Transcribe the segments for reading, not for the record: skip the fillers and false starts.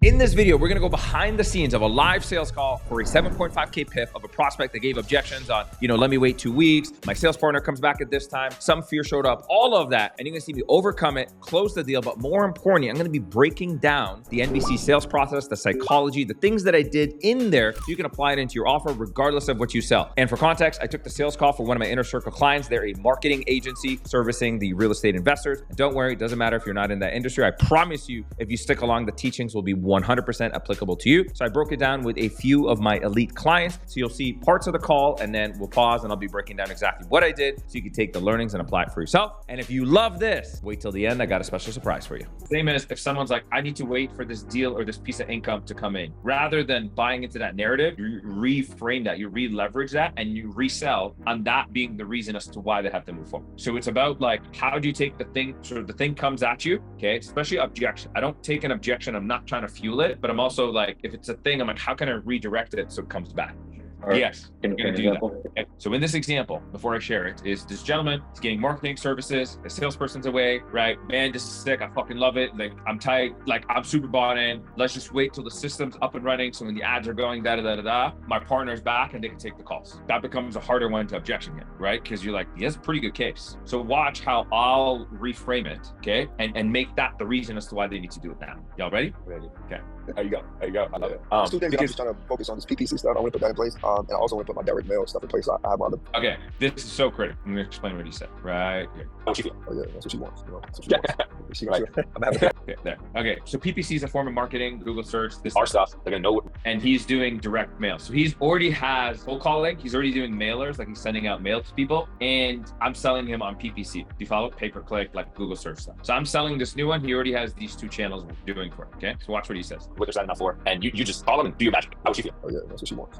In this video, we're gonna go behind the scenes of a live sales call for a 7.5K PIF of a prospect that gave objections on, let me wait 2 weeks. My sales partner comes back at this time. Some fear showed up, all of that. And you're gonna see me overcome it, close the deal. But more importantly, I'm gonna be breaking down the NBC sales process, the psychology, the things that I did in there so you can apply it into your offer regardless of what you sell. And for context, I took the sales call for one of my inner circle clients. They're a marketing agency servicing the real estate investors. And don't worry, it doesn't matter if you're not in that industry. I promise you, if you stick along, the teachings will be 100% applicable to you. So I broke it down with a few of my elite clients. So you'll see parts of the call and then we'll pause and I'll be breaking down exactly what I did so you can take the learnings and apply it for yourself. And if you love this, wait till the end. I got a special surprise for you. Same as if someone's like, I need to wait for this deal or this piece of income to come in. Rather than buying into that narrative, you reframe that, you re-leverage that, and you resell on that being the reason as to why they have to move forward. So it's about like, how do you take the thing, sort of the thing comes at you, okay? Especially objection. I don't take an objection. I'm not trying to fuel it, but I'm also like, if it's a thing, I'm like, how can I redirect it so it comes back? Right. Yes, I'm gonna do that. Okay. So in this example, before I share it, is this gentleman, he's getting marketing services, the salesperson's away, right? Man, this is sick, I fucking love it. Like, I'm tight, like, I'm super bought in. Let's just wait till the system's up and running. So when the ads are going, my partner's back and they can take the calls. That becomes a harder one to objection him, right? Because you're like, he has a pretty good case. So watch how I'll reframe it, okay? And make that the reason as to why they need to do it now. Y'all ready? Ready. Okay. There you go. I love it. There's 2 things I'm just trying to focus on this PPC stuff. I want to put that in place. And I also want to put my direct mail stuff in place. I have other. Okay, this is so critical. I'm going to explain what he said right here. Oh yeah, that's what she wants. That's what she wants. She I'm having okay, there. Okay, so PPC is a form of marketing, Google search. This our stuff. They're going to know what. And he's doing direct mail. So he's already has cold calling. He's already doing mailers, like he's sending out mail to people. And I'm selling him on PPC. Do you follow? Pay-per-click, like Google search stuff. So I'm selling this new one. He already has these 2 channels we're doing for it. Okay, so watch what he says. What they're signing up for. And you just follow them and do your magic. How would she feel? Oh yeah, that's what she wants.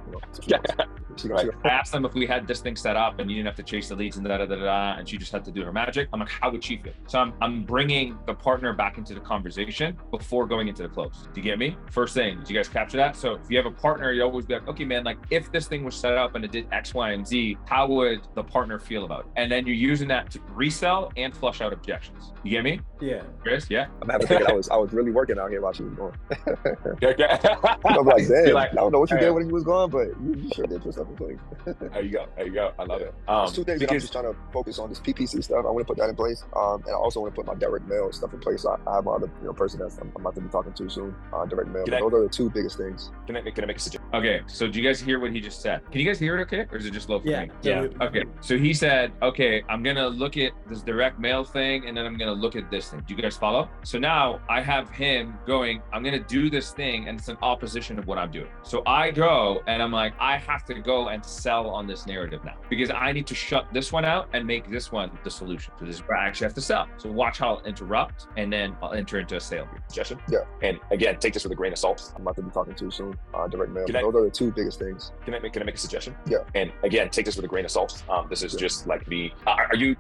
I asked them if we had this thing set up and you didn't have to chase the leads and and she just had to do her magic. I'm like, how would she feel? So I'm bringing the partner back into the conversation before going into the close. Do you get me? First thing, do you guys capture that? So if you have a partner, you always be like, okay, man, like if this thing was set up and it did X, Y, and Z, how would the partner feel about it? And then you're using that to resell and flush out objections. You get me? Yeah. Chris? Yeah. I'm having to think I was really working out here while she was going. I'm like, You're damn, like, I don't know what you did when you was gone, but you sure did put something in place. There you go. I love it. There's 2 things that I'm just trying to focus on this PPC stuff. I want to put that in place. And I also want to put my direct mail stuff in place. I have my other person that I'm about to be talking to soon, direct mail. Those are the 2 biggest things. Can I make a suggestion? Okay, so do you guys hear what he just said? Can you guys hear it okay? Or is it just low for me? Yeah. Okay, so he said, okay, I'm gonna look at this direct mail thing and then I'm gonna look at this thing. Do you guys follow? So now I have him going, I'm gonna do this thing and it's an opposition of what I'm doing. So I go and I'm like, I have to go and sell on this narrative now because I need to shut this one out and make this one the solution. So this is where I actually have to sell. So watch how I'll interrupt and then I'll enter into a sale. Suggestion? Yeah. And again, take this with a grain of salt. I'm about to be talking to soon, direct mail. Those are the 2 biggest things. Can I make a suggestion? Yeah. And again, take this with a grain of salt. This is just like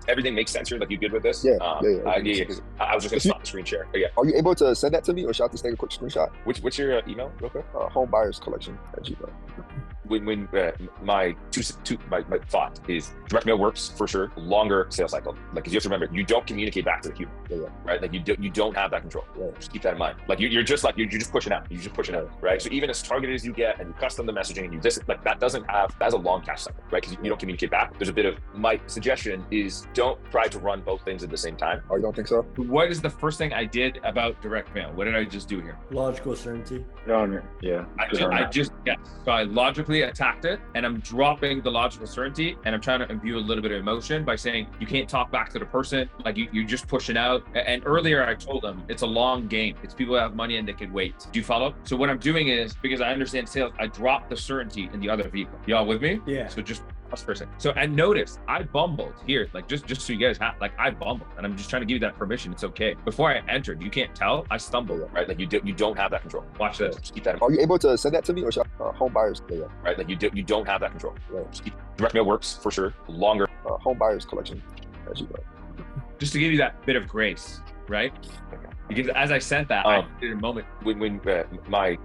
everything makes sense here? Like you good with this? Yeah. Because I was just gonna stop the screen share. But yeah. Are you able to send that to me or should I just take a quick screenshot? What's your email real quick? Home buyers collection at Gmail. When my thought is direct mail works for sure. Longer sales cycle. Like, cause you have to remember, you don't communicate back to the human, right? Like you don't have that control. Yeah. Just keep that in mind. Like you're just pushing out. You're just pushing out, right? So even as targeted as you get, and you custom the messaging, and you this like that's a long cash cycle, right? Because you don't communicate back. There's a bit of my suggestion is don't try to run both things at the same time. Oh, you don't think so? What is the first thing I did about direct mail? What did I just do here? Logical certainty. Yeah. So I logically attacked it and I'm dropping the logical certainty and I'm trying to imbue a little bit of emotion by saying you can't talk back to the person, like you're just pushing out. And earlier I told them it's a long game. It's people who have money and they can wait. Do you follow? So what I'm doing is, because I understand sales, I drop the certainty in the other vehicle. Y'all with me? Yeah. So just pause for a second. So, and notice I bumbled here, like just so you guys have, like I bumbled and I'm just trying to give you that permission. It's okay. Before I entered, you can't tell, I stumbled, right? Like you don't have that control. Watch this. Just keep that in mind. Are you able to send that to me or should I, home buyers? Right? Like you don't have that control. Just keep, direct mail works for sure. Longer. Home buyers collection at Gmail. Just to give you that bit of grace, right? Okay. Because as I sent that, I did a moment when my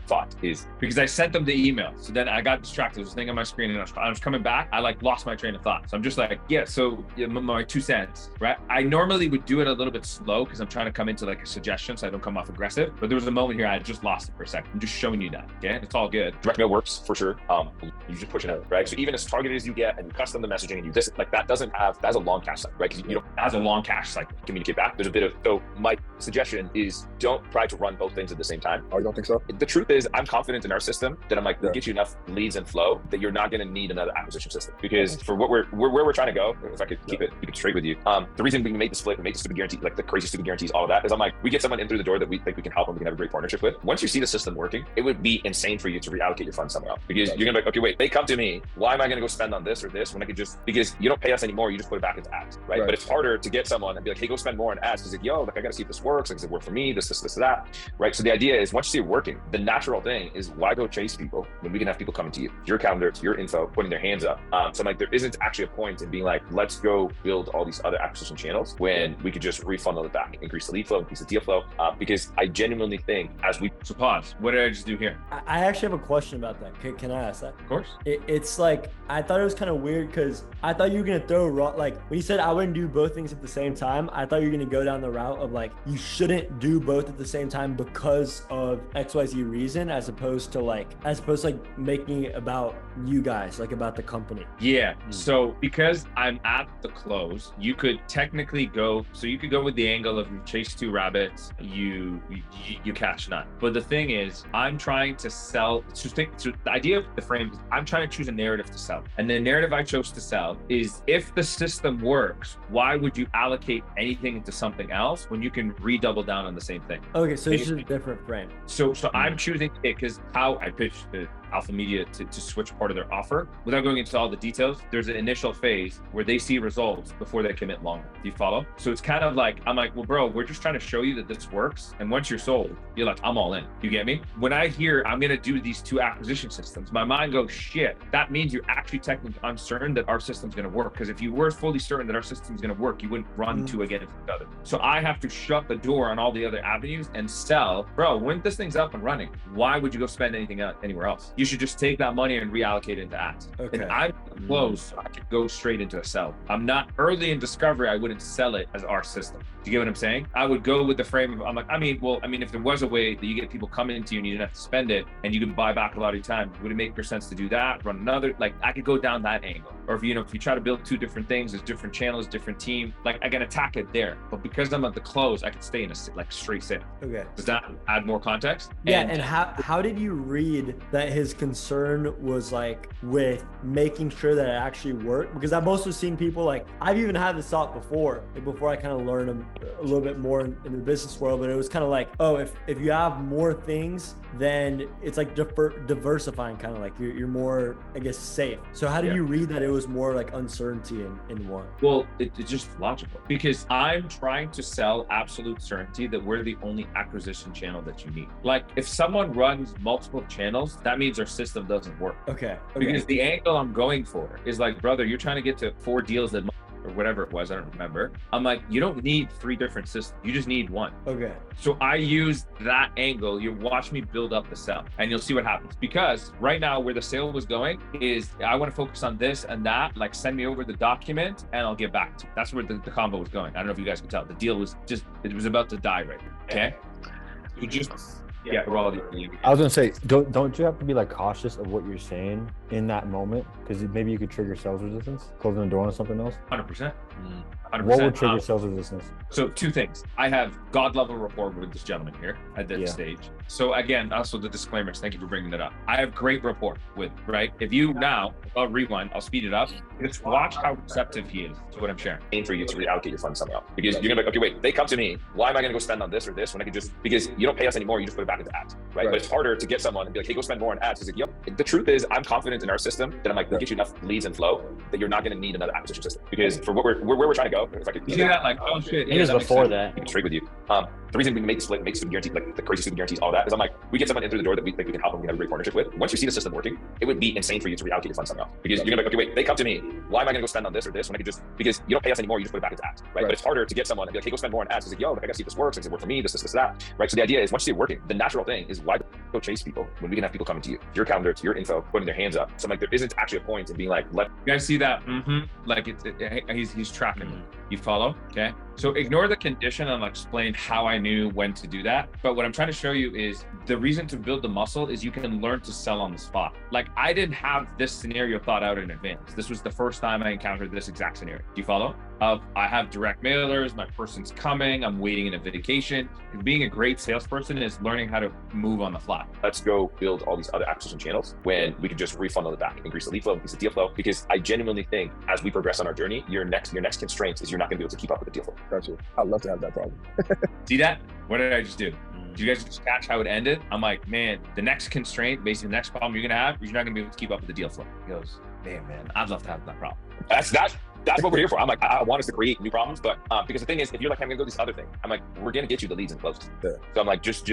thought is because I sent them the email. So then I got distracted. I was thinking on my screen and I was coming back. I like lost my train of thought. So I'm just like, yeah. So my 2 cents, right? I normally would do it a little bit slow because I'm trying to come into like a suggestion so I don't come off aggressive. But there was a moment here I just lost it for a second. I'm just showing you that. Okay, it's all good. direct mail works for sure. You just push it out, right? So even as targeted as you get, and you custom the messaging, and you this like that has a long cache cycle, right? Because you don't Has a long cache cycle. communicate back. There's a bit of so my suggestion is don't try to run both things at the same time. Oh, you don't think so? The truth is, I'm confident in our system that I'm like, we'll get you enough leads and flow that you're not going to need another acquisition system. Because for what where we're trying to go, if I could keep it straight with you, the reason we made the split, we made the stupid guarantee, like the crazy stupid guarantees, all of that, is I'm like, we get someone in through the door that we think we can help them, we can have a great partnership with. Once you see the system working, it would be insane for you to reallocate your funds somewhere else. Because you're gonna be like, okay, wait, they come to me, why am I gonna go spend on this or this when I could just, because you don't pay us anymore, you just put it back into ads, right? But it's harder to get someone and be like, hey, go spend more on ads, because like, yo, like I gotta see if this works, like, does it work for me, this, that, right? So the idea is once you see it working, the natural thing is why go chase people when we can have people coming to you, your calendar, to your info, putting their hands up. So I'm like, there isn't actually a point in being like, let's go build all these other acquisition channels when we could just refunnel it back, increase the lead flow, increase the deal flow, because I genuinely think as we... So pause. What did I just do here? I actually have a question about that. Can I ask that? Of course. It's like, I thought it was kind of weird because I thought you were going to throw like when you said I wouldn't do both things at the same time, I thought you were going to go down the route of like, you shouldn't do both at the same time because of XYZ reason, as opposed to like making it about you guys, like about the company. Yeah. So because I'm at the close, you could technically go, so you could go with the angle of you chase 2 rabbits, you catch none. But the thing is, I'm trying to sell, so the idea of the frame is I'm trying to choose a narrative to sell. And the narrative I chose to sell is, if the system works, why would you allocate anything into something else when you can redouble down on the same thing? Okay, so it's just a different frame. So I'm choosing it because how I pitched the Alpha Media to switch part of their offer. Without going into all the details, there's an initial phase where they see results before they commit longer. Do you follow? So it's kind of like, I'm like, well, bro, we're just trying to show you that this works. And once you're sold, you're like, I'm all in. You get me? When I hear I'm going to do these 2 acquisition systems, my mind goes, shit, that means you're actually technically uncertain that our system's going to work. Because if you were fully certain that our system's going to work, you wouldn't run 2 against each other. So I have to shut the door on all the other avenues and sell, bro, when this thing's up and running, why would you go spend anything anywhere else? You should just take that money and reallocate it into ads. Okay. And I'm close, so I could go straight into a sell. I'm not early in discovery, I wouldn't sell it as our system. Do you get what I'm saying? I would go with the frame of, I'm like, I mean, if there was a way that you get people coming to you and you didn't have to spend it and you could buy back a lot of your time, would it make more sense to do that? Run another, like I could go down that angle. Or if you try to build 2 different things, there's different channels, different team, like I can attack it there. But because I'm at the close, I can stay in a like straight sale. Okay. Does that add more context? Yeah, and how did you read that his concern was like with making sure that it actually worked? Because I've also seen people like, I've even had this thought before, like before I kind of learned a little bit more in the business world, but it was kind of like, oh, if you have more things, then it's like diversifying, kind of like you're more, I guess, safe. So how do you read that it was more like uncertainty in one? Well, it's just logical, because I'm trying to sell absolute certainty that we're the only acquisition channel that you need. Like if someone runs multiple channels, that means our system doesn't work. Okay. Because the angle I'm going for is like, brother, you're trying to get to 4 deals that or whatever it was, I don't remember. I'm like, you don't need 3 different systems. You just need 1. Okay. So I use that angle. You watch me build up the sell and you'll see what happens. Because right now where the sale was going is, I want to focus on this and that, like send me over the document and I'll get back to you. That's where the combo was going. I don't know if you guys can tell. The deal was just, it was about to die right now. Okay. You just, yeah, we're all. I was gonna say, don't you have to be like cautious of what you're saying in that moment, because maybe you could trigger sales resistance, closing the door on something else. 100%. 100%. What would trigger sales resistance? So 2 things. I have God level rapport with this gentleman here at this stage. So again, also the disclaimers. Thank you for bringing that up. I have great rapport with, right? If you now, I'll rewind, I'll speed it up. Just watch how receptive he is to what I'm sharing. Aim for you to reallocate your funds somewhere else. Because you're gonna be like, okay, wait, they come to me, why am I gonna go spend on this or this when I can just, because you don't pay us anymore, you just put it back into ads, right? But it's harder to get someone and be like, hey, go spend more on ads. He's like, yo, the truth is I'm confident in our system that I'm like, we'll get you enough leads and flow that you're not gonna need another acquisition system. Because for where we're trying to go, if I could you see that, like, oh shit. It was before that. Straight with you. The reason we make student guarantees, like the crazy student guarantees, all that, is I'm like, we get someone in through the door that we think we can help them, we have a great partnership with. Once you see the system working, it would be insane for you to reallocate your funds somewhere else. Because you're gonna be like, okay, wait, they come to me. Why am I gonna go spend on this or this when I could just, because you don't pay us anymore, you just put it back into ads, right? But it's harder to get someone and be like, hey, go spend more on ads. It's like, yo, I gotta see if this works. Does it work for me? This, that, right? So the idea is once you see it working, the natural thing is why go chase people when we can have people coming to you, to your calendar, to your info, putting their hands up. So I'm like, there isn't actually a point in being like, you guys see that? Like he's tracking me. You follow? Okay. So ignore the condition and I'll explain how I knew when to do that. But what I'm trying to show you is the reason to build the muscle is you can learn to sell on the spot. Like I didn't have this scenario thought out in advance. This was the first time I encountered this exact scenario. Do you follow? I have direct mailers, my person's coming, I'm waiting in a vacation. And being a great salesperson is learning how to move on the fly. Let's go build all these other acquisition channels when we can just refunnel it back, increase the lead flow, increase the deal flow. Because I genuinely think as we progress on our journey, your next constraint is you're not gonna be able to keep up with the deal flow. Gotcha. I'd love to have that problem. See that? What did I just do? Did you guys just catch how it ended? I'm like, man, the next constraint, basically the next problem you're gonna have is you're not gonna be able to keep up with the deal flow. He goes, man, I'd love to have that problem. That's what we're here for. I'm like, I want us to create new problems, but because the thing is, if you're like, I'm gonna go this other thing, I'm like, we're gonna get you the leads and closes. Yeah. So I'm like, just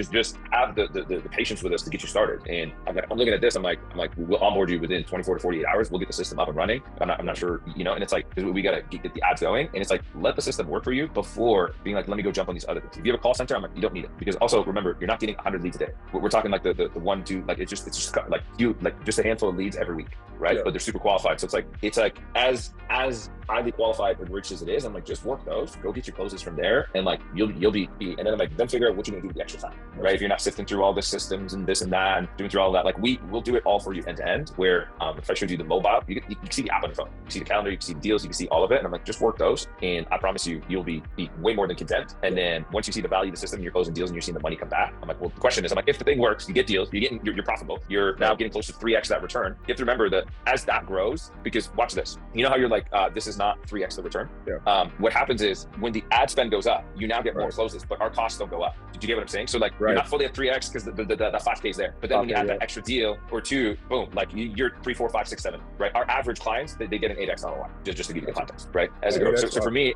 have the patience with us to get you started. And I'm looking at this, I'm like, we'll onboard you within 24 to 48 hours. We'll get the system up and running. I'm not sure, and it's like, we gotta get the ads going. And it's like, let the system work for you before being like, let me go jump on these other things. If you have a call center, I'm like, you don't need it. Because also remember, you're not getting 100 leads a day. We're talking like the 1, 2, like it's just like just a handful of leads every week, right? Yeah. But they're super qualified. So it's like as highly qualified and rich as it is, I'm like, just work those, go get your closes from there, and like you'll be, and then I'm like, then figure out what you're gonna do with the extra time, right? If you're not sifting through all the systems and this and that and doing through all that, like we'll do it all for you end to end. Where if I showed you the mobile, you can see the app on your phone, you see the calendar, you can see the deals, you can see all of it, and I'm like, just work those, and I promise you'll be way more than content. And then once you see the value of the system, you're closing deals and you're seeing the money come back. I'm like, well, the question is, I'm like, if the thing works, you get deals, you're profitable, you're now getting close to 3x that return. You have to remember that as that grows, because watch this, you know how you're like, this is not 3x the return. Yeah. What happens is when the ad spend goes up, you now get more closes, but our costs don't go up. Did you get what I'm saying? So like you're not fully at 3x because the 5K is there, but then when you add that extra deal or two, boom, like you're 3, 4, 5, 6, 7, right? Our average clients, they get an 8x ROI, just to give you the context, right? As it grows. So for me,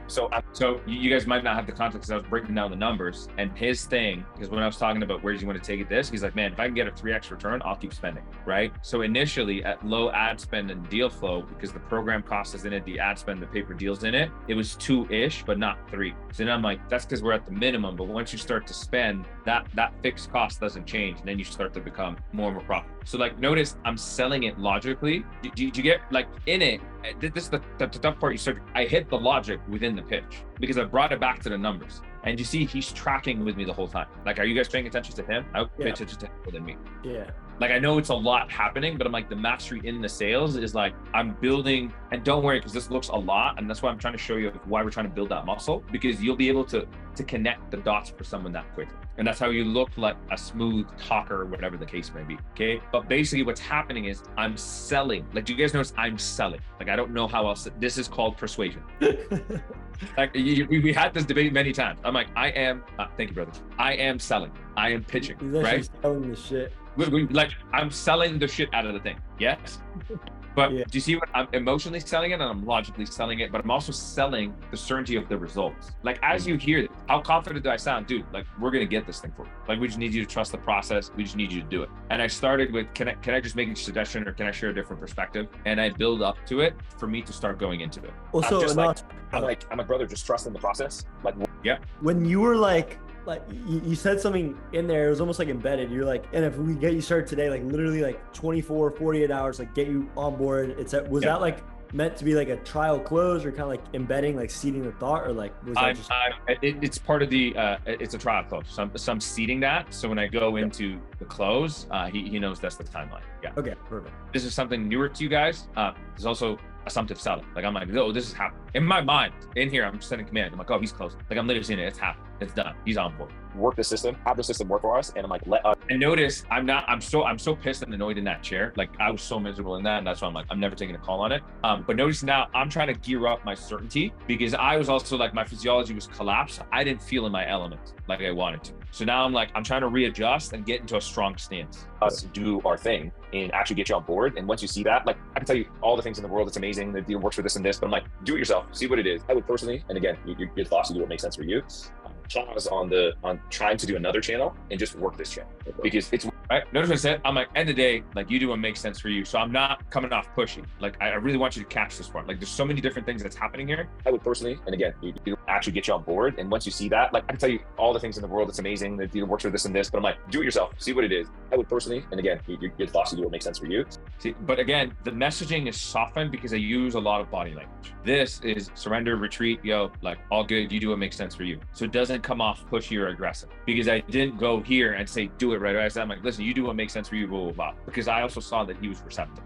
so you guys might not have the context because I was breaking down the numbers, and his thing, because when I was talking about where do you want to take it this, he's like, man, if I can get a 3x return, I'll keep spending, right? So initially at low ad spend and deal flow, because the program cost is in it, the ad spend, the paper deals in it, it was 2-ish, but not 3. So then I'm like, that's because we're at the minimum, but once you start to spend, that fixed cost doesn't change, and then you start to become more and more profitable. So like, notice I'm selling it logically. Do you get like in it? This is the tough part. I hit the logic within the pitch because I brought it back to the numbers. And you see, he's tracking with me the whole time. Like, are you guys paying attention to him? I would pay attention to him more than me. Yeah. Like, I know it's a lot happening, but I'm like, the mastery in the sales is like, I'm building, and don't worry, because this looks a lot. And that's why I'm trying to show you why we're trying to build that muscle, because you'll be able to connect the dots for someone that quickly. And that's how you look like a smooth talker, whatever the case may be. Okay. But basically what's happening is I'm selling. Like, do you guys notice I'm selling? Like, I don't know how else. This is called persuasion. Like we had this debate many times. I'm like, I am, thank you, brother. I am selling. I am pitching, He's right? Selling the shit. Like, I'm selling the shit out of the thing. Yes. But do you see what I'm emotionally selling it, and I'm logically selling it, but I'm also selling the certainty of the results. Like, as you hear this, how confident do I sound? Dude, like, we're going to get this thing for you. Like, we just need you to trust the process. We just need you to do it. And I started with, can I just make a suggestion, or can I share a different perspective? And I build up to it for me to start going into it. Also, I'm a brother, just trust in the process. Like, when you were like you said something in there, it was almost like embedded. You're like, and if we get you started today, like literally like 24, 48 hours, like get you on board. Was that like meant to be like a trial close, or kind of like embedding, like seeding the thought, or like was that just... it's part of the it's a trial close. So I'm seeding that. So when I go into the close, he knows that's the timeline. Yeah. Okay, perfect. This is something newer to you guys. There's also assumptive selling. Like, I'm like, oh, this is happening. In my mind, in here, I'm sending command. I'm like, oh, he's close. Like, I'm literally seeing it. It's happened. It's done. He's on board. Work the system, have the system work for us. And I'm like, let us. And notice, I'm so pissed and annoyed in that chair. Like, I was so miserable in that. And that's why I'm like, I'm never taking a call on it. But notice now I'm trying to gear up my certainty, because I was also like, my physiology was collapsed. I didn't feel in my element like I wanted to. So now I'm like, I'm trying to readjust and get into a strong stance. Us do our thing and actually get you on board. And once you see that, like, I can tell you all the things in the world, it's amazing, that works for this and this, but I'm like, do it yourself, see what it is. I would personally, and again, your thoughts, you do what makes sense for you. pause on trying to do another channel and just work this channel because it's right. Notice what I said. I'm like, end of the day, like you do what makes sense for you. So I'm not coming off pushy. Like I really want you to catch this part. Like there's so many different things that's happening here. I would personally, and again, you actually get you on board. And once you see that, like I can tell you all the things in the world that's amazing that works for this and this, but I'm like, do it yourself, see what it is. I would personally, and again, your thoughts to do what makes sense for you. See, but again, the messaging is softened because I use a lot of body language. This is surrender, retreat, yo, like all good. You do what makes sense for you. So it doesn't come off pushy or aggressive because I didn't go here and say, do it right away. I said, I'm like, listen, you do what makes sense for you, blah, blah, blah. Because I also saw that he was receptive.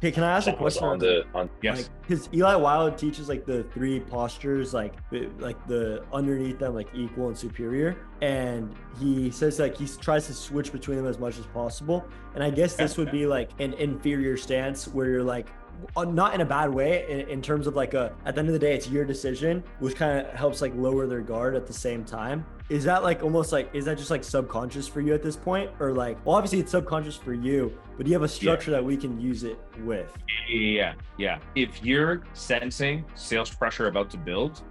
Hey, can I ask a question? Yes. Because Eli Wild teaches like the 3 postures, like the underneath them, like equal and superior. And he says like he tries to switch between them as much as possible. And I guess this would be like an inferior stance where you're like, not in a bad way, in terms of like at the end of the day, it's your decision, which kind of helps like lower their guard at the same time. Is that like almost like, is that just like subconscious for you at this point? Or like, well, obviously it's subconscious for you, but do you have a structure that we can use it with? Yeah. If you're sensing sales pressure about to build,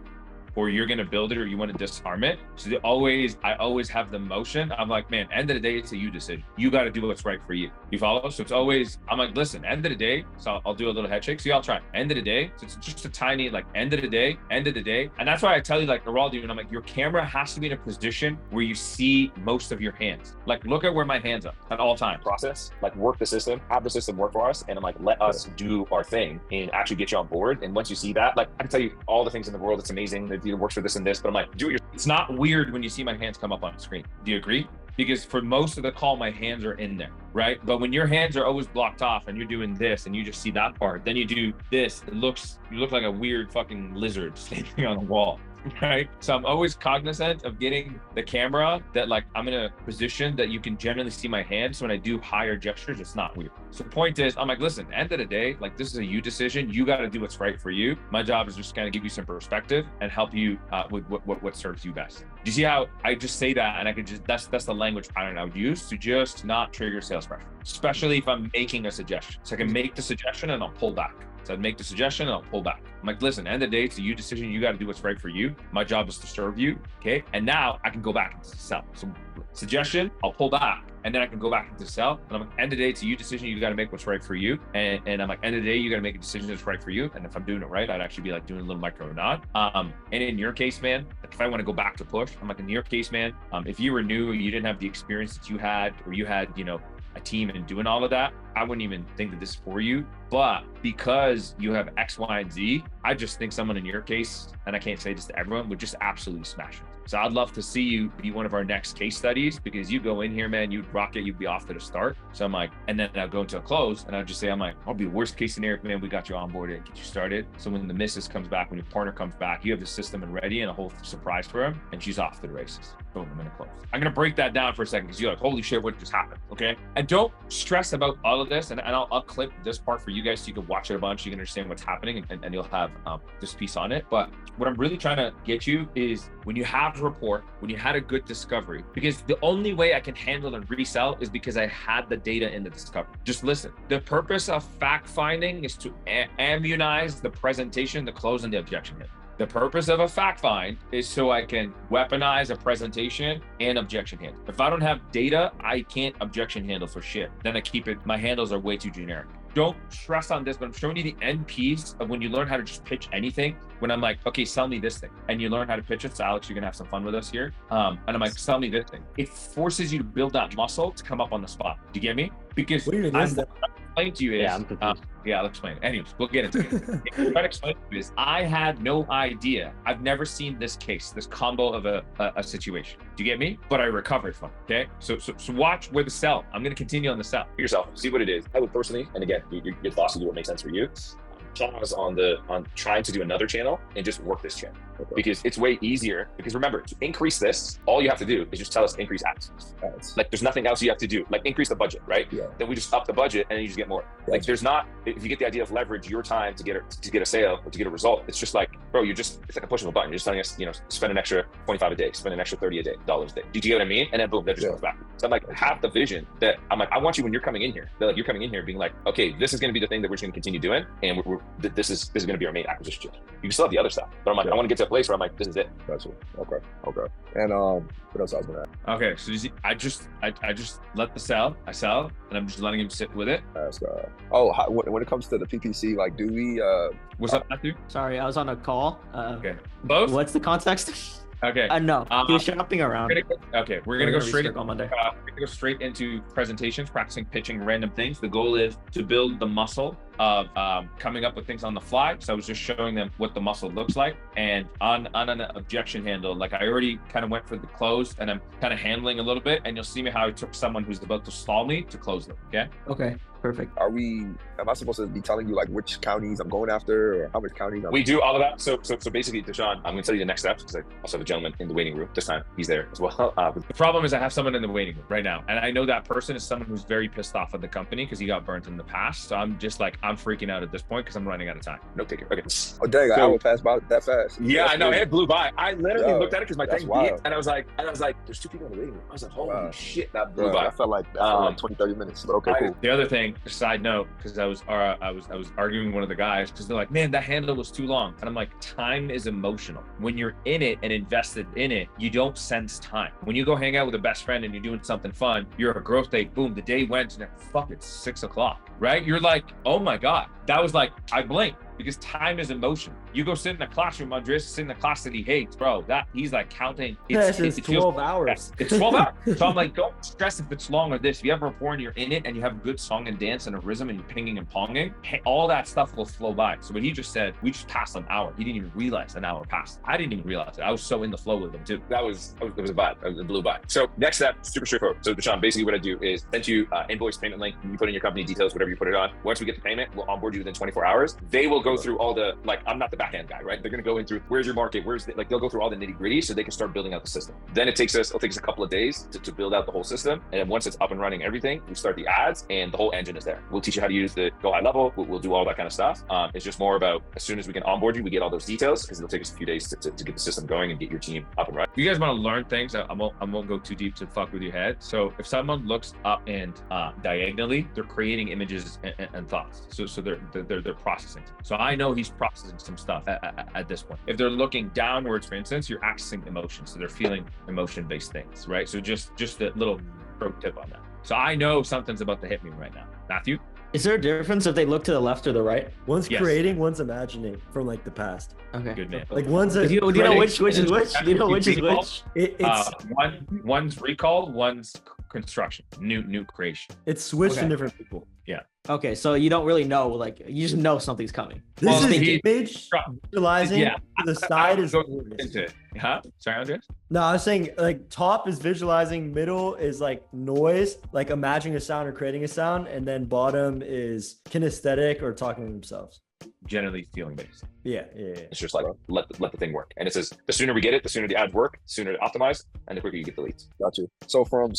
or you're going to build it or you want to disarm it. So I always have the motion. I'm like, man, end of the day, it's a you decision. You got to do what's right for you. You follow? So it's always, I'm like, listen, end of the day. So I'll do a little head shake. So y'all try. End of the day. So it's just a tiny, like end of the day. And that's why I tell you, like, they're all doing, I'm like, your camera has to be in a position where you see most of your hands. Like, look at where my hands are at all times. Process, like work the system, have the system work for us. And I'm like, let us do our thing and actually get you on board. And once you see that, like, I can tell you all the things in the world that's amazing that works for this and this, but I'm like, do it yourself. It's not weird when you see my hands come up on screen. Do you agree? Because for most of the call, my hands are in there, right? But when your hands are always blocked off and you're doing this and you just see that part, then you do this, you look like a weird fucking lizard sleeping on a wall. Right? So I'm always cognizant of getting the camera that like I'm in a position that you can generally see my hands. So when I do higher gestures, it's not weird. So the point is, I'm like, listen, end of the day, like this is a you decision. You got to do what's right for you. My job is just kind of give you some perspective and help you with what serves you best. Do you see how I just say that and I could just, that's the language pattern I would use to just not trigger sales pressure, especially if I'm making a suggestion. So I can make the suggestion and I'll pull back. So I'd make the suggestion and I'll pull back. I'm like, listen, end of the day, it's a you decision. You got to do what's right for you. My job is to serve you. Okay. And now I can go back into sell. So suggestion, I'll pull back. And then I can go back into sell. And I'm like, end of the day, it's a you decision. You got to make what's right for you. And I'm like, end of the day, you got to make a decision that's right for you. And if I'm doing it right, I'd actually be like doing a little micro nod. And in your case, man, like if I want to go back to push, I'm like, in your case, man, if you were new, you didn't have the experience that you had, or you had, a team and doing all of that, I wouldn't even think that this is for you. But because you have X, Y, and Z, I just think someone in your case, and I can't say this to everyone, would just absolutely smash it. So I'd love to see you be one of our next case studies, because you go in here, man, you'd rock it, you'd be off to the start. So I'm like, and then I'll go into a close and I'll just say, I'm like, I'll be worst case scenario, man, we got you on board and get you started. So when the missus comes back, when your partner comes back, you have the system and ready and a whole surprise for him, and she's off to the races. Boom, I'm gonna close. I'm gonna break that down for a second because you're like, holy shit, what just happened? Okay. And don't stress about all of this. And I'll clip this part for you guys so you can watch it a bunch. You can understand what's happening and you'll have this piece on it. But what I'm really trying to get you is when you have rapport, when you had a good discovery, because the only way I can handle and resell is because I had the data in the discovery. Just listen. The purpose of fact finding is to immunize the presentation, the close, and the objection hit. The purpose of a fact find is so I can weaponize a presentation and objection handle. If I don't have data, I can't objection handle for shit. Then I keep it, my handles are way too generic. Don't stress on this, but I'm showing you the end piece of when you learn how to just pitch anything. When I'm like, okay, sell me this thing. And you learn how to pitch it. So Alex, you're gonna have some fun with us here. And I'm like, sell me this thing. It forces you to build that muscle to come up on the spot. Do you get me? Because what I'm explaining to you is, I'll explain it. Anyways, we'll get into it. What I'm explaining to you is, I had no idea. I've never seen this case, this combo of a situation. Do you get me? But I recovered from it, okay? So watch where the sell. I'm gonna continue on the sell. Yourself, see what it is. I would personally, and again, your thoughts to do what makes sense for you. Pause on trying to do another channel and just work this channel, because it's way easier. Because remember, to increase this, all you have to do is just tell us increase ads. Like there's nothing else you have to do. Like increase the budget, right? Yeah. Then we just up the budget and then you just get more. Yeah. Like there's not, if you get the idea of leverage your time to get a sale or to get a result, it's just like, bro, it's like a push of a button. You're just telling us, spend an extra 25 a day, spend an extra 30 a day, dollars a day. Do you get what I mean? And then boom, that just comes back. So I'm like, half the vision that I'm like, I want you when you're coming in here. They're like, you're coming in here being like, okay, this is going to be the thing that we're just going to continue doing, and this is going to be our main acquisition. You can still have the other stuff, but I'm like, I want to get to a place where I'm like, this is it. Gotcha. Okay. And what else I was gonna ask? Okay, so you see, I just let the sell. I sell, and I'm just letting him sit with it. When it comes to the PPC, like, do we? What's up, Matthew? Sorry, I was on a call. Okay. Both? What's the context? Okay. No, he was shopping around. We're gonna go straight on Monday. we're gonna go straight into presentations, practicing pitching random things. The goal is to build the muscle of coming up with things on the fly. So I was just showing them what the muscle looks like. And on an objection handle, like I already kind of went for the close, and I'm kind of handling a little bit. And you'll see me how I took someone who's about to stall me to close them. Okay. Okay. Perfect. Am I supposed to be telling you like which counties I'm going after, or how much counties? We do all of that. So basically, Deshaun, I'm going to tell you the next steps because I also have a gentleman in the waiting room. This time he's there as well. The problem is I have someone in the waiting room right now, and I know that person is someone who's very pissed off at the company because he got burnt in the past. So I'm just like, I'm freaking out at this point because I'm running out of time. No take it. Okay. Oh dang, I would pass by that fast. Yeah, I know. It blew by. I literally looked at it because my thing wild. beat, and I was like, there's two people in the waiting room. I was like, holy shit, that blew Yeah, by. I felt like 20-30 minutes. But okay, cool. The other thing, side note, because I was arguing with one of the guys because they're like, man, that handle was too long, and I'm like, time is emotional. When you're in it and invested in it, you don't sense time. When you go hang out with a best friend and you're doing something fun, you're a growth day, boom, the day went, and fuck, it's 6 o'clock, right? You're like, oh my god, that was like, I blinked. Because time is emotion. You go sit in a classroom, Andres, sit in a class that he hates, bro. That he's like counting. It's 12 hours. It's 12 hours. So I'm like, don't stress if it's long or this. If you have rapport and you're in it and you have a good song and dance and a rhythm and you're pinging and ponging, all that stuff will flow by. So what he just said, we just passed an hour. He didn't even realize an hour passed. I didn't even realize it. I was so in the flow with him too. It was a vibe. It blew by. So next step, super straightforward. So Deshaun, basically what I do is send you invoice payment link. You put in your company details, whatever you put it on. Once we get the payment, we'll onboard you within 24 hours. They will go through all the, like, I'm not the back end guy, right? They're going to go in through where's your market, they'll go through all the nitty gritty so they can start building out the system. Then it'll take us a couple of days to build out the whole system. And then once it's up and running, everything, we start the ads and the whole engine is there. We'll teach you how to use the go high level. We'll do all that kind of stuff. It's just more about as soon as we can onboard you, we get all those details because it'll take us a few days to get the system going and get your team up and running. If you guys want to learn things, I won't go too deep to fuck with your head. So if someone looks up and diagonally, they're creating images and thoughts. So they're processing. So I know he's processing some stuff at this point. If they're looking downwards, for instance, you're accessing emotions. So they're feeling emotion-based things, right? So just a little pro tip on that. So I know something's about to hit me right now. Matthew? Is there a difference if they look to the left or the right? One's creating, one's imagining from like the past. Okay. Good man. Like one's Do you know which is which? Do you know which is which? One's recall, one's construction, new creation. It's switched to different people. Yeah. Okay, so you don't really know, like you just know something's coming. This is image visualizing to the side is into it. Huh? Sorry, Andres? No, I was saying like top is visualizing, middle is like noise, like imagining a sound or creating a sound, and then bottom is kinesthetic or talking to themselves. Generally feeling based. Yeah. It's just like let the thing work. And it says the sooner we get it, the sooner the ads work, the sooner it optimize, and the quicker you get the leads. Got you. So from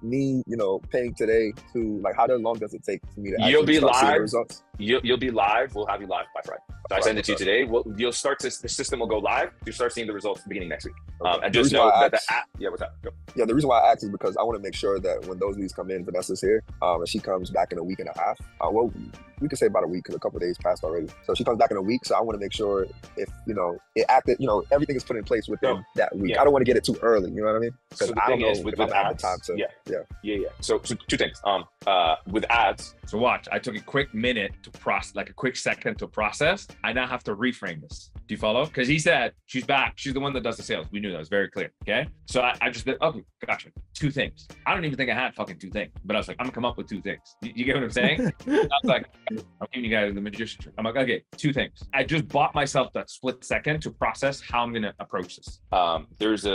me, paying today to like how long does it take for me to actually You'll be start seeing the live. results? You'll be live. We'll have you live by Friday. So I send it to you today. You'll start the system will go live. You'll start seeing the results beginning next week. And just know that the app. Yeah, what's up? Go. Yeah, the reason why I asked is because I want to make sure that when those leads come in, Vanessa's here, and she comes back in a week and a half. Well, we could say about a week because a couple of days passed already. So she comes back in a week. So I want to make sure if it acted, everything is put in place within that week. Yeah. I don't want to get it too early. You know what I mean? So the I don't thing is know with if I have ads, the time to. Yeah. So two things. With ads. So watch, I took a quick minute to process, like a quick second to process. I now have to reframe this. Do you follow? Because he said she's back. She's the one that does the sales. We knew that. It was very clear. Okay. So I just did, okay, gotcha. 2 things. I don't even think I had fucking 2 things, but I was like, I'm gonna come up with 2 things. You get what I'm saying? I was like, I'm giving you guys the magician trick. I'm like, okay, 2 things. I just bought myself that split second to process how I'm gonna approach this. There's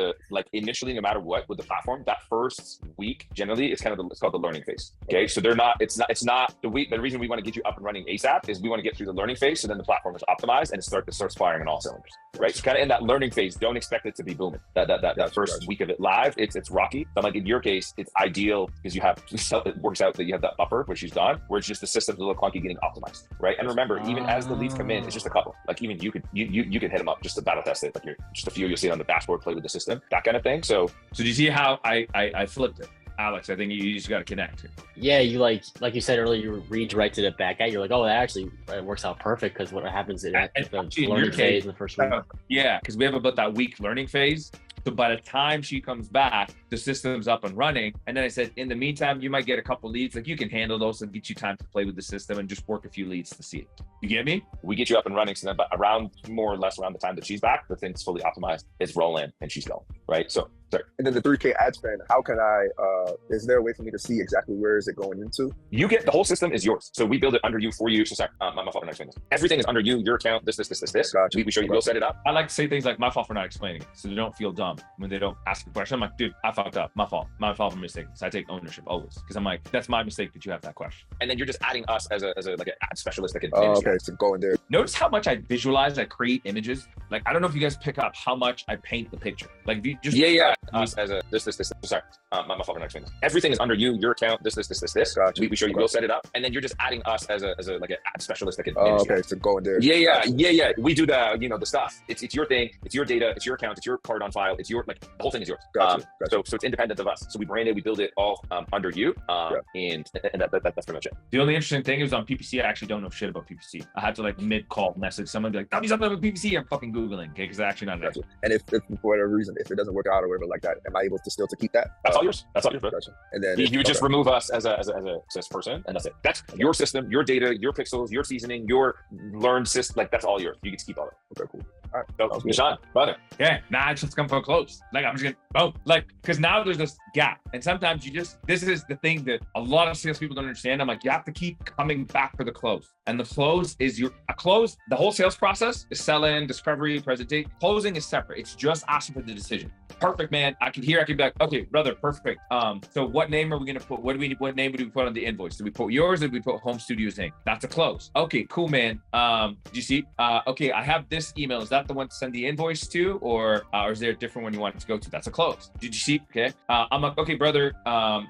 initially, no matter what with the platform, that first week generally it's called the learning phase. Okay. So it's not the reason we want to get you up and running ASAP is we want to get through the learning phase so then the platform is optimized and it starts firing on all cylinders. Right. So kind of in that learning phase, don't expect it to be booming. That first week of it live, it's rocky. But like in your case, it's ideal because it works out that you have that buffer, which she's done, where it's just the system's a little clunky getting optimized. Right. And remember, even as the leads come in, it's just a couple. Like even you could hit them up just to battle test it. Like you're just a few you'll see on the dashboard, play with the system, that kind of thing. So do you see how I flipped it? Alex, I think you just got to connect. Yeah, you like you said earlier, you redirected it back at. You're like, oh, that actually works out perfect because what happens in the learning phase in the first week. Yeah, because we have about that week learning phase. So by the time she comes back, the system's up and running. And then I said, in the meantime, you might get a couple leads. Like you can handle those and get you time to play with the system and just work a few leads to see it. You get me? We get you up and running. So then, but around more or less around the time that she's back, the thing's fully optimized. It's rolling and she's going, right? So, sorry. And then the 3K ad spend, how can I, is there a way for me to see exactly where is it going into? You get, the whole system is yours. So we build it under you, for you. So sorry, my fault for not explaining this. Everything is under you, your account, this. Gotcha. We show you, we'll set it up. I like to say things like, my fault for not explaining it. So they don't feel dumb when they don't ask a question. I'm like, dude, I fucked up. My fault for mistake. So I take ownership always. Because I'm like, that's my mistake that you have that question. And then you're just adding us as a like an ad specialist that can okay, so go in there. Notice how much I visualize, I create images. Like, I don't know if you guys pick up how much I paint the picture. Like, if you just us as a this. Sorry, my fault for not explaining this. Everything is under you, your account, this. Gotcha. We show you, we'll set it up, and then you're just adding us as a like an ad specialist that can. Okay, so go in there. Yeah. We do the the stuff. It's your thing. It's your data. It's your account. It's your card on file. It's your the whole thing is yours. Gotcha. So it's independent of us. So we brand it. We build it all under you. And that's pretty much it. The only interesting thing is on PPC, I actually don't know shit about PPC. I had to like mid-call message someone, be like, tell me something about PPC. I'm fucking Googling, okay? Because I actually not. Gotcha. And if for whatever reason, if it doesn't work out or whatever like that, am I able to still keep that? That's all yours. That's all yours. Gotcha. And then you just remove us as a person, and that's it. That's your system, your data, your pixels, your seasoning, your learned system. Like that's all yours. You get to keep all of it. Okay, cool. All right. So, Sean, brother. Yeah, now it's just come for close. Like I'm just gonna because now there's this gap, and sometimes this is the thing that a lot of salespeople don't understand. I'm like, you have to keep coming back for the close, and the close is a close. The whole sales process is selling, discovery, presentation. Closing is separate. It's just asking for the decision. Perfect, man. I can be like, okay, brother, perfect. So what name are we gonna put? What name would we put on the invoice? Did we put yours or did we put Home Studio's name? That's a close. Okay, cool, man. Did you see? Okay, I have this email. Is that the one to send the invoice to, or is there a different one you want it to go to? That's a close. Did you see? Okay. I'm like, okay, brother,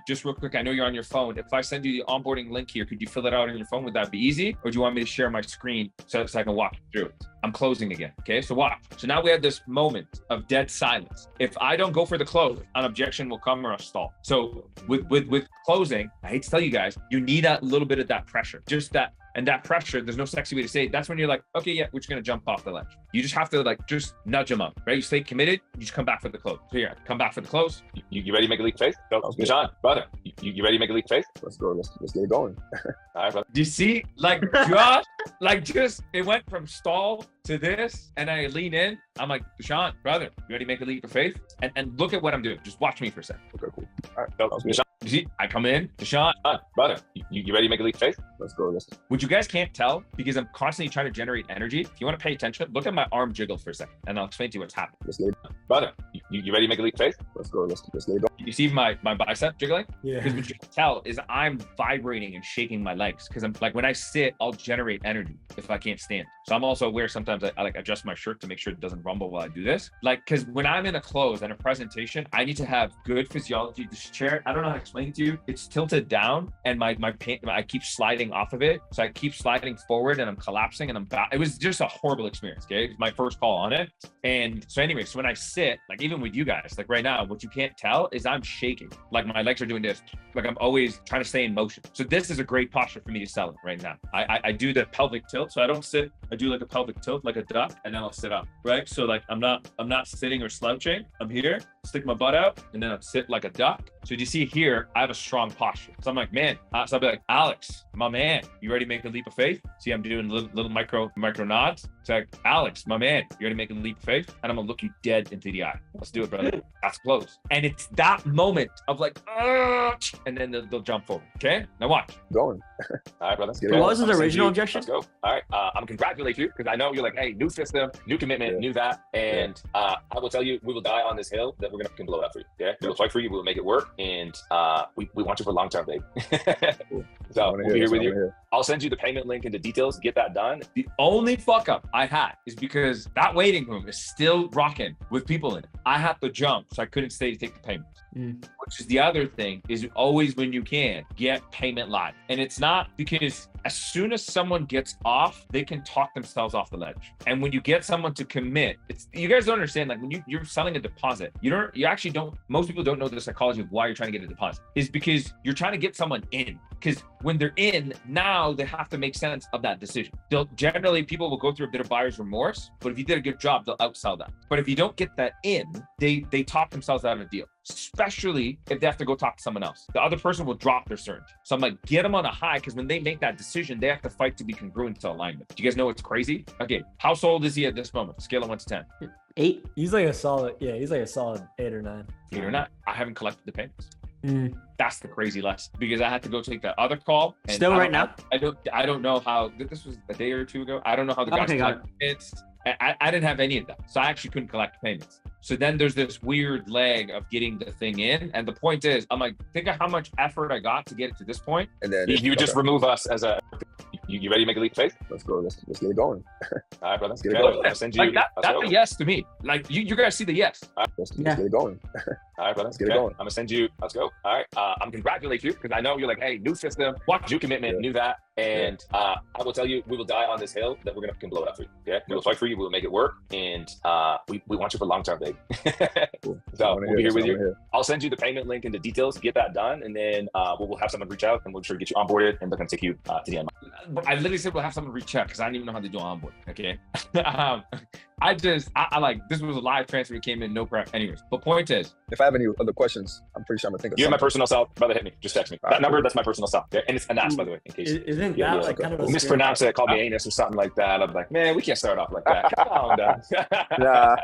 just real quick, I know you're on your phone. If I send you the onboarding link here, could you fill it out on your phone? Would that be easy? Or do you want me to share my screen so I can walk you through it? I'm closing again. Okay, so watch. So now we have this moment of dead silence. If I don't go for the close, an objection will come or a stall. So with closing, I hate to tell you guys, you need a little bit of that pressure. Just that. And that pressure, there's no sexy way to say it. That's when you're like, okay, yeah, we're just going to jump off the ledge. You just have to just nudge them up, right? You stay committed, you just come back for the close. So yeah, come back for the close. You ready to make a leap of faith? Go, Sean, brother. You ready to make a leap of faith? Let's go. Let's get it going. All right, brother. Do you see, just it went from stall to this, and I lean in. I'm like, Sean, brother, you ready to make a leap of faith? And look at what I'm doing. Just watch me for a second. Okay, cool. All right. Go, Sean. You see, I come in, Deshaun, brother, you ready to make a leap of faith? Let's go. What you guys can't tell, because I'm constantly trying to generate energy. If you want to pay attention, look at my arm jiggle for a second, and I'll explain to you what's happening. Let's get it. Brother, you ready to make a leap of faith? Let's go. Let's get it going. You see my bicep jiggling? Yeah. Because what you can tell is I'm vibrating and shaking my legs, because I'm like, when I sit, I'll generate energy if I can't stand. So I'm also aware sometimes I like adjust my shirt to make sure it doesn't rumble while I do this. Like, because when I'm in a close and a presentation, I need to have good physiology. This chair, I don't know how to explain it to you. It's tilted down, and my paint, I keep sliding off of it. So I keep sliding forward, and I'm collapsing, and I'm back. It was just a horrible experience. Okay, it's my first call on it. And so anyway, so when I sit, like even with you guys, like right now, what you can't tell is I'm shaking. Like my legs are doing this. Like I'm always trying to stay in motion. So this is a great posture for me to sell it right now. I do the pelvic tilt. So I don't sit, I do like a pelvic tilt, like a duck, and then I'll sit up, right? So like I'm not sitting or slouching. I'm here, stick my butt out, and then I'll sit like a duck. So you see here, I have a strong posture. So I'm like, man, so I'll be like, Alex, my man, you ready to make a leap of faith? See, I'm doing little micro nods. It's like, Alex, my man, you ready to make a leap of faith? And I'm gonna look you dead into the eye. Let's do it, brother. That's close. And it's that moment of like, and then they'll jump forward. Okay, now watch. Going. All right, brother. What was his original objection? Let's go. All right, I'm gonna congratulate you, because I know you're like, hey, new system, new commitment, new that, and I will tell you, we will die on this hill that we're gonna blow it up for you. Yeah, we will fight for you, we will make it work, and we want you for a long term, babe. So we'll be here with you. I'll send you the payment link and the details. Get that done. The only fuck up I had is because that waiting room is still rocking with people in it. I had to jump, so I couldn't stay to take the payment. Which is the other thing, is always when you can get payment live. And it's not because as soon as someone gets off, they can talk themselves off the ledge. And when you get someone to commit, you guys don't understand, like when you're selling a deposit, you actually don't, most people don't know the psychology of why you're trying to get a deposit, is because you're trying to get someone in. Because when they're in, now they have to make sense of that decision. Generally, people will go through a bit of buyer's remorse, but if you did a good job, they'll outsell that. But if you don't get that in, they talk themselves out of a deal, especially if they have to go talk to someone else. The other person will drop their certainty. So I'm like, get them on a high, because when they make that decision, they have to fight to be congruent to alignment. Do you guys know what's crazy? Okay, how sold is he at this moment? Scale of 1 to 10. 8. He's like a solid 8 or 9. 8 or 9. I haven't collected the payments. That's the crazy lesson, because I had to go take that other call. And still right now? I don't know how, this was a day or two ago. I don't know how the guys collect payments. I didn't have any of that. So I actually couldn't collect payments. So then there's this weird leg of getting the thing in. And the point is, I'm like, think of how much effort I got to get it to this point. And then you would just remove us as a, you ready to make a leap of faith? let's go. Let's get it going. All right, brother. Let's get it going. I'll send you. Like that's a yes to me. Like you guys see the yes. Let's get it going. All right, brother. Let's get it going. I'm gonna send you. Let's go. All right. I'm congratulate you, because I know you're like, hey, new system, new commitment, new that, and I will tell you, we will die on this hill that we're gonna blow it up for you. Okay, we will fight for you. We will make it work, and we want you for long term, babe. Cool. So we'll be here with you. I'll send you the payment link and the details to get that done, and then we'll have someone reach out, and we'll sure get you onboarded, and they're gonna take you to the end. I literally said we'll have someone reach out, because I don't even know how to do onboard. Okay. I like, this was a live transfer. It came in, no prep. Anyways, but point is, If I have any other questions, I'm pretty sure I'm gonna think of You have my something. personal cell, brother. Hit me. Just text me. That number, that's my personal cell. Okay? And it's Anas, by the way, in case Isn't Yeah, that yeah, like kind of a mispronounce it, call me anus or something like that. I'm like, man, we can't start off like that. Calm down. Nah,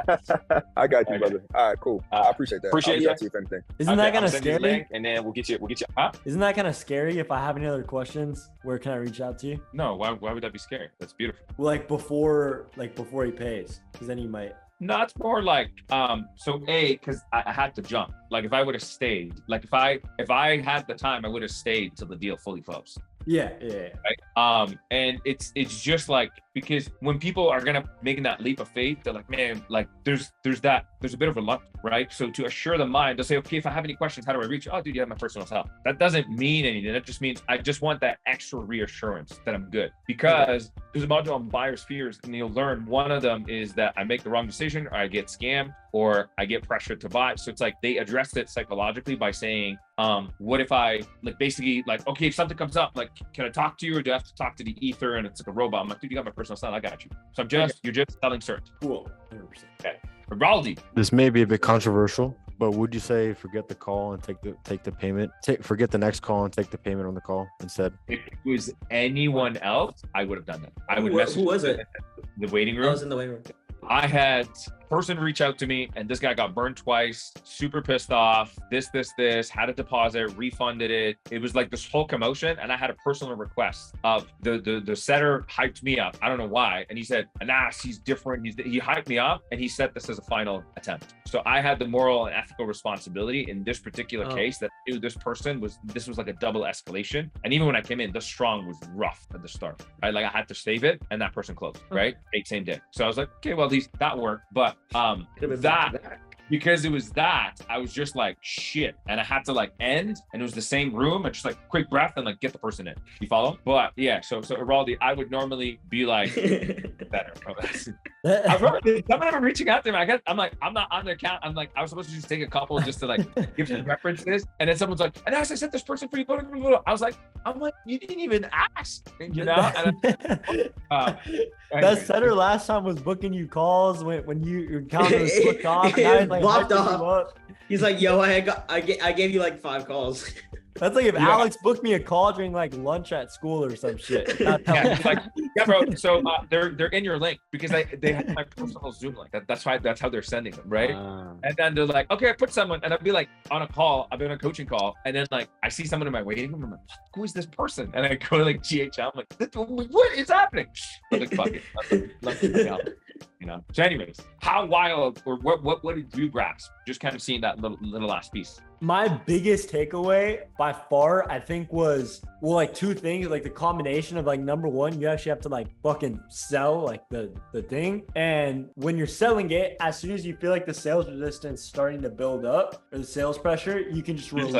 I got you, Okay. brother. All right, cool. I appreciate that. Appreciate I'll reach you. out to you if anything. Isn't that Okay, I'm kind gonna of send you the scary? link, and then we'll get you. Isn't that kind of scary? If I have any other questions, where can I reach out to you? no, why would that be scary? That's beautiful. Well, like before he pays, because then you might. No, it's more like, because I had to jump. Like if I would have stayed, like if I had the time, I would have stayed till the deal fully closed. Yeah. Right. And it's just like, because when people are gonna making that leap of faith, they're like, man, like there's a bit of reluctance, right? So to assure the mind, they'll say, okay, if I have any questions, how do I reach? Oh, dude, you have my personal cell. That doesn't mean anything. That just means I just want that extra reassurance that I'm good, because there's a module on buyer's fears, and you'll learn one of them is that I make the wrong decision, or I get scammed, or I get pressured to buy. So it's like they addressed it psychologically by saying, what if I basically okay, if something comes up, like, can I talk to you, or do I have to talk to the ether and it's like a robot? I'm like, dude, you got my personal style, I got you. So you're just selling certain. Cool. 100%. Okay. Raldi, This may be a bit controversial, but would you say forget the call and take the payment? Forget the next call and take the payment on the call instead? if it was anyone else, I would have done that. I would Who message was it? the waiting I room. was in the waiting room. I had a person reach out to me, and this guy got burned twice, super pissed off, this, had a deposit, refunded it. It was like this whole commotion, and I had a personal request of the setter hyped me up. I don't know why. And he said, Anas, he's different. He hyped me up, and he set this as a final attempt. So I had the moral and ethical responsibility in this particular case that I knew this was like a double escalation. And even when I came in, the strong was rough at the start, right? Like I had to save it, and that person closed, right? Same day. So I was like, okay, well, at least that worked. But because it was that, I was just like, shit. And I had to end, and it was the same room, and just quick breath and get the person in. You follow? But yeah, so Raldi, I would normally be like, better. I remember someone ever reaching out to me. I'm like, I'm not on their account. I'm like, I was supposed to just take a couple just to give some references. And then someone's like, and I sent this person for you. I was like, you didn't even ask, you know? That setter last time was booking you calls when your calendar was booked off. Now he's Blocked hyping you off. up. He's like, yo, I gave you 5 calls. That's like if Alex booked me a call during lunch at school or some shit. Yeah, bro. So they're in your link because they have my personal Zoom link. That's how they're sending them, right? And then they're like, okay, I put someone, and I'll be on a call. I've been on a coaching call, and then I see someone in my waiting room. I'm like, who is this person? And I go to GHL. I'm like, what is happening? I'm like, fuck it. Let me help. You know. So, anyways, how wild or what did you grasp? Just kind of seeing that little last piece. My biggest takeaway by far, I think, was like two things, like the combination of like, number one, you actually have to like fucking sell like the thing. And when you're selling it, as soon as you feel like the sales resistance starting to build up or the sales pressure, you can just release.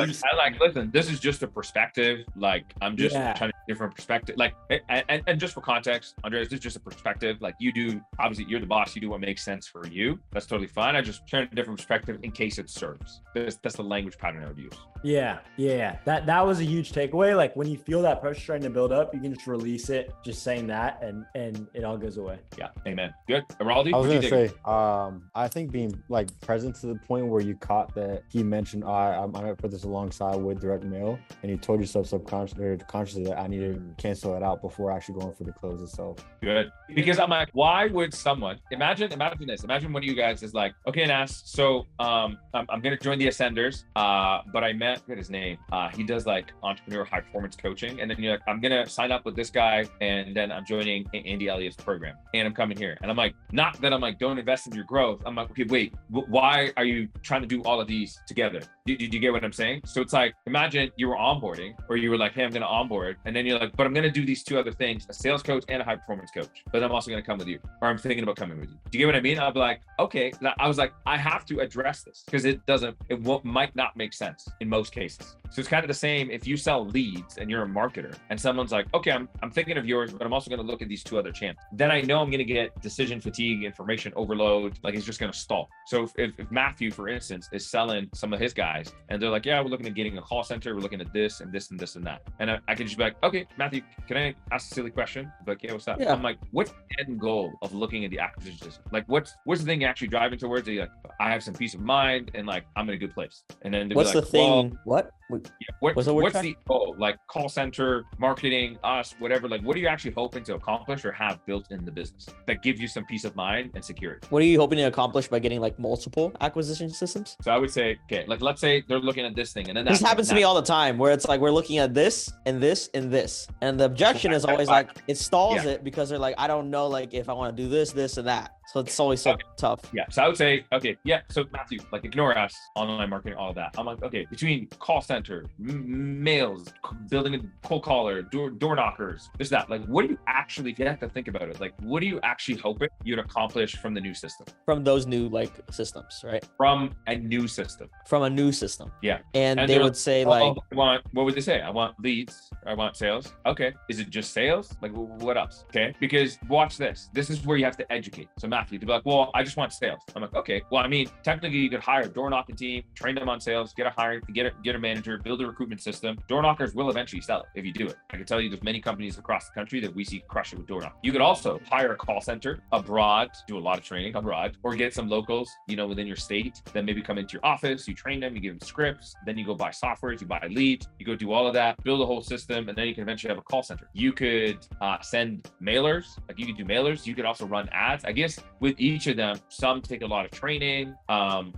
Listen, this is just a perspective. Like, I'm just trying to different perspective. Like, and just for context, Andreas, this is just a perspective. Like, you do, obviously you're the boss, you do what makes sense for you. That's totally fine. I just sharing a different perspective in case it serves. That's the language pattern I would use. Yeah. That was a huge takeaway. Like, when you feel that pressure starting to build up, you can just release it, just saying that, and it all goes away. Yeah. Amen. Good. Araldi, I was gonna say, I think being like present to the point where you caught that he mentioned, I'm gonna put this alongside with direct mail, and you told yourself subconsciously or consciously that I need to cancel it out before actually going for the close itself. Good. Because I'm like, why would someone imagine this? Imagine one of you guys is like, okay, Nas, so I'm gonna join the Ascenders, but I met his name. He does like entrepreneur high performance coaching, and then you're like, I'm gonna sign up with this guy, and then I'm joining Andy Elliott's program, and I'm coming here, and I'm like, not that I'm like, don't invest in your growth. I'm like, okay, wait, why are you trying to do all of these together? Do you get what I'm saying? So it's like, imagine you were onboarding, or you were like, hey, I'm gonna onboard, and then you're like, but I'm gonna do these two other things, a sales coach and a high performance coach, but I'm also gonna come with you, or I'm thinking about coming with you. Do you get what I mean? I'll be like, okay. I was like, I have to address this because it might not make sense in most cases. So it's kind of the same if you sell leads and you're a marketer and someone's like, okay, I'm thinking of yours, but I'm also going to look at these two other channels. Then I know I'm going to get decision fatigue, information overload, like it's just going to stall. So if Matthew, for instance, is selling some of his guys and they're like, yeah, we're looking at getting a call center, we're looking at this and this and this and that. And I can just be like, okay, Matthew, can I ask a silly question? Like, yeah, what's up? Yeah. I'm like, what's the end goal of looking at the acquisition system? Like, what's the thing you're actually driving towards? Are you like, I have some peace of mind and like, I'm in a good place. And then what's the thing? What? Yeah, what's the goal? Like call center, marketing, us, whatever. Like, what are you actually hoping to accomplish or have built in the business that gives you some peace of mind and security? What are you hoping to accomplish by getting like multiple acquisition systems? So I would say, okay, like let's say they're looking at this thing, and then this happens to me all the time, where it's like we're looking at this and this and this, and the objection is always like it stalls it because they're like, I don't know, like if I want to do this, this, and that. So it's always so tough. Yeah. So I would say, okay, yeah. So Matthew, like ignore us, online marketing, all of that. I'm like, okay, between call center, mails, building a cold caller, door knockers, this, that. Like, what do you actually, if you have to think about it, like, what are you actually hoping you'd accomplish from the new system? From those new like systems, right? From a new system. From a new system. Yeah. And they would say like, what would they say? I want leads. I want sales. Okay. Is it just sales? Like, what else? Okay. Because watch this. This is where you have to educate. So Matthew, to be like, well, I just want sales. I'm like, okay. Well, I mean, technically you could hire a door knocking team, train them on sales, get a manager, build a recruitment system. Door knockers will eventually sell it if you do it. I can tell you there's many companies across the country that we see crush it with door knocking. You could also hire a call center abroad, do a lot of training abroad, or get some locals, within your state, then maybe come into your office, you train them, you give them scripts, then you go buy softwares, you buy leads, you go do all of that, build a whole system, and then you can eventually have a call center. You could send mailers, like you could do mailers. You could also run ads. I guess with each of them, some take a lot of training,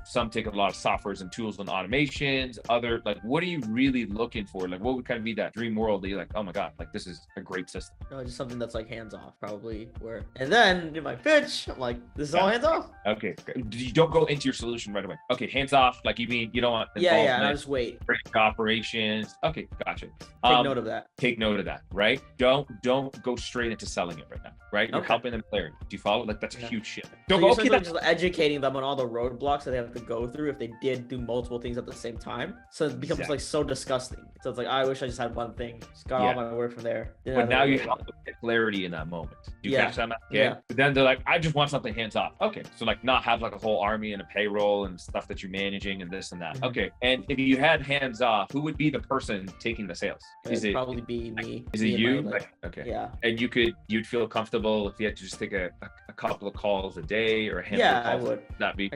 some take a lot of softwares and tools and automations. Other, like, what are you really looking for? Like, what would kind of be that dream world that you're like, oh my God, like this is a great system? No, just something that's like hands off, probably. And then in my pitch, I'm like, this is all hands off. Okay, you don't go into your solution right away. Okay, hands off. Like, you mean you don't want involvement. Yeah, I'll just wait. Operations. Okay, gotcha. Take note of that. Take note of that, right? Don't go straight into selling it right now, right? You're helping them clarity. Do you follow? Like, that's a huge shit. Don't go. Okay, just educating them on all the roadblocks that they have to go through if they did do multiple things at the same time. So it becomes like so disgusting. So it's like, I wish I just had one thing. Just got all my work from there. But now you have to get clarity in that moment. Do you catch that? Okay. Yeah. But then they're like, I just want something hands off. Okay. So like not have like a whole army and a payroll and stuff that you're managing and this and that. Mm-hmm. Okay. And if you had hands off, who would be the person taking the sales? It'd probably be me. Is it you? Okay. Yeah. And you'd feel comfortable if you had to just take a couple of calls a day or a handful of calls? I would. That be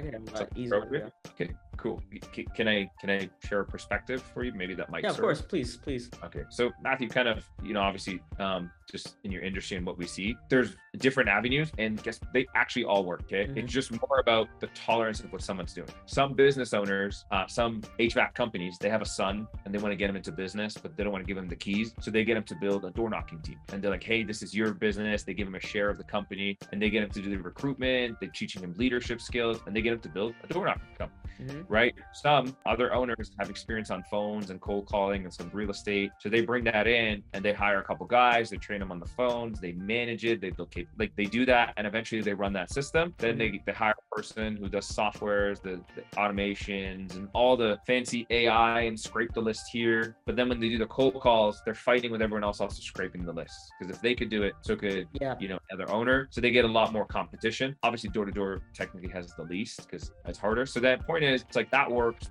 easier. Okay, cool. Can I share a perspective for you? Maybe that might serve. Of course, please. Okay, so Matthew, kind of, obviously, just in your industry and what we see, there's different avenues, and guess they actually all work. Okay, It's just more about the tolerance of what someone's doing. Some business owners, some HVAC companies, they have a son and they want to get him into business, but they don't want to give him the keys, so they get him to build a door knocking team, and they're like, hey, this is your business. They give him a share of the company, and they get him to do the recruitment. They're teaching him leadership skills, and they get him to build a door knocking company. right? Some other owners have experience on phones and cold calling and some real estate. So they bring that in and they hire a couple guys, they train them on the phones, they manage it, they do that, and eventually they run that system. Then they hire a person who does softwares, the automations and all the fancy AI and scrape the list here. But then when they do the cold calls, they're fighting with everyone else also scraping the list. Because if they could do it, so could another owner. So they get a lot more competition. Obviously, door-to-door technically has the least because it's harder. So that point is, it's like that works.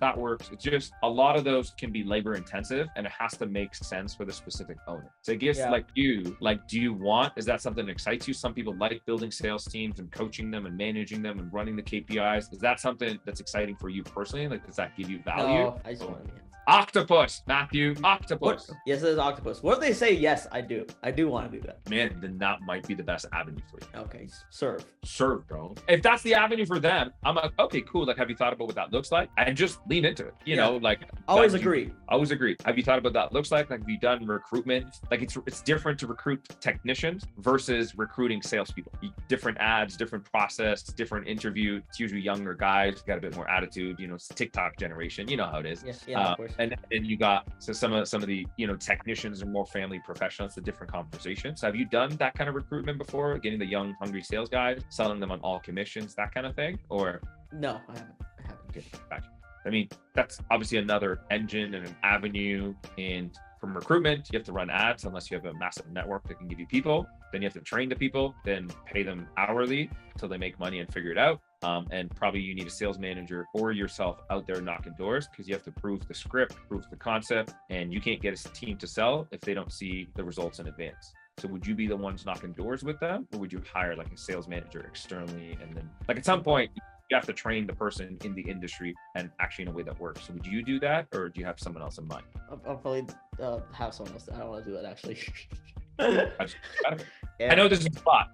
It's just a lot of those can be labor intensive, and it has to make sense for the specific owner. So I guess is that something that excites you? Some people like building sales teams and coaching them and managing them and running the KPIs. Is that something that's exciting for you personally? Like, does that give you value? No, I just want to be Octopus, Matthew, octopus. Yes, it is octopus. What if they say yes? I do want to do that. Man, then that might be the best avenue for you. Okay, serve, bro. If that's the avenue for them, I'm like, okay, cool. Like, have you thought about what that looks like? And just lean into it. You know, like always agree. Have you thought about what that looks like? Like, have you done recruitment? Like, it's different to recruit technicians versus recruiting salespeople. Different ads, different process, different interview. It's usually younger guys, got a bit more attitude. You know, it's TikTok generation. You know how it is. Yeah, of course. And you got some of the technicians are more family professionals. It's a different conversation. So have you done that kind of recruitment before? Getting the young, hungry sales guys, selling them on all commissions, that kind of thing? Or no, I haven't. Okay, gotcha. I mean, that's obviously another engine and an avenue. And from recruitment, you have to run ads unless you have a massive network that can give you people. Then you have to train the people, then pay them hourly until they make money and figure it out. And probably you need a sales manager or yourself out there knocking doors, because you have to prove the script, prove the concept, and you can't get a team to sell if they don't see the results in advance. So would you be the ones knocking doors with them, or would you hire like a sales manager externally? And then like at some point, you have to train the person in the industry and actually in a way that works. So would you do that, or do you have someone else in mind? I'll probably have someone else. I don't want to do it actually. I know this is a lot.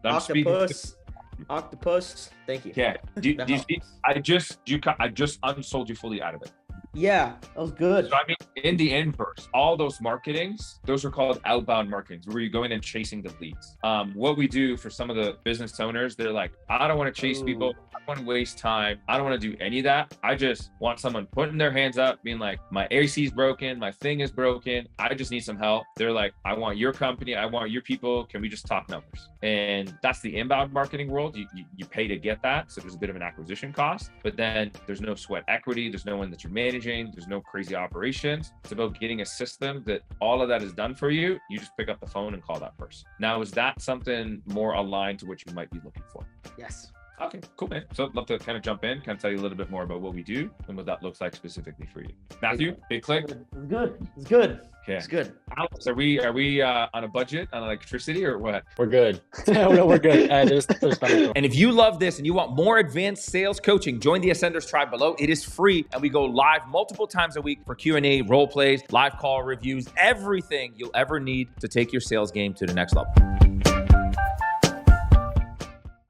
Octopus. Thank you. Yeah. Do you see? I just unsold you fully out of it. Yeah, that was good. So I mean, in the inverse, all those marketings, those are called outbound marketings, where you go in and chasing the leads. What we do for some of the business owners, they're like, I don't want to chase people. I don't want to waste time. I don't want to do any of that. I just want someone putting their hands up, being like, my AC is broken, my thing is broken. I just need some help. They're like, I want your company. I want your people. Can we just talk numbers? And that's the inbound marketing world. You pay to get that. So there's a bit of an acquisition cost, but then there's no sweat equity. There's no one that you're managing. There's no crazy operations. It's about getting a system that all of that is done for you. You just pick up the phone and call that person. Now, is that something more aligned to what you might be looking for? Yes. Okay, cool, man. So I'd love to kind of jump in, kind of tell you a little bit more about what we do and what that looks like specifically for you. Matthew, big click. It's good. Okay. It's good. Alex, are we on a budget on electricity or what? We're good. We're good. And if you love this and you want more advanced sales coaching, join the Ascenders tribe below. It is free, and we go live multiple times a week for Q&A, role plays, live call reviews, everything you'll ever need to take your sales game to the next level.